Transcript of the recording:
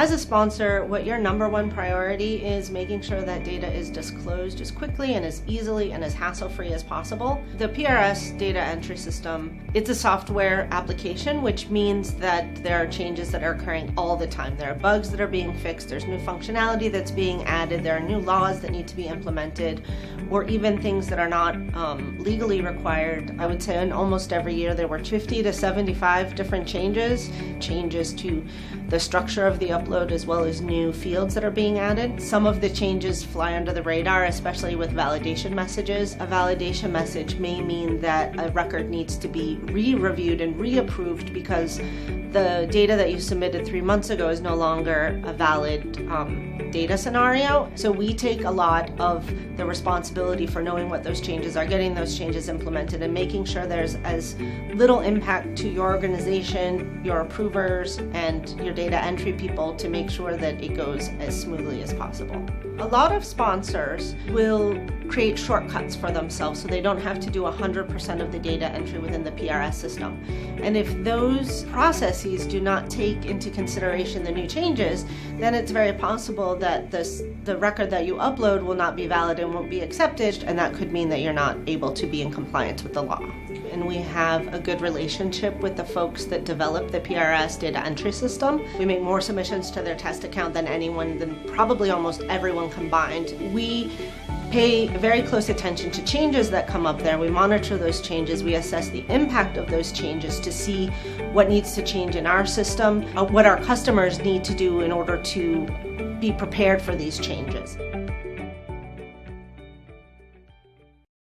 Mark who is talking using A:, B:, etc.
A: As a sponsor, what your number one priority is making sure that data is disclosed as quickly and as easily and as hassle-free as possible. The PRS data entry system, it's a software application, which means that there are changes that are occurring all the time. There are bugs that are being fixed, there's new functionality that's being added, there are new laws that need to be implemented, or even things that are not legally required. I would say in almost every year there were 50 to 75 different changes to the structure of the upload as well as new fields that are being added. Some of the changes fly under the radar, especially with validation messages. A validation message may mean that a record needs to be re-reviewed and re-approved because the data that you submitted 3 months ago is no longer a valid data scenario. So we take a lot of the responsibility for knowing what those changes are, getting those changes implemented, and making sure there's as little impact to your organization, your approvers, and your data entry people to make sure that it goes as smoothly as possible. A lot of sponsors will create shortcuts for themselves so they don't have to do 100% of the data entry within the PRS system. And if those processes do not take into consideration the new changes, then it's very possible that the record that you upload will not be valid and won't be accepted, and that could mean that you're not able to be in compliance with the law. And we have a good relationship with the folks that develop the PRS data entry system. We make more submissions to their test account than probably almost everyone combined. We pay very close attention to changes that come up there. We monitor those changes. We assess the impact of those changes to see what needs to change in our system, what our customers need to do in order to be prepared for these changes.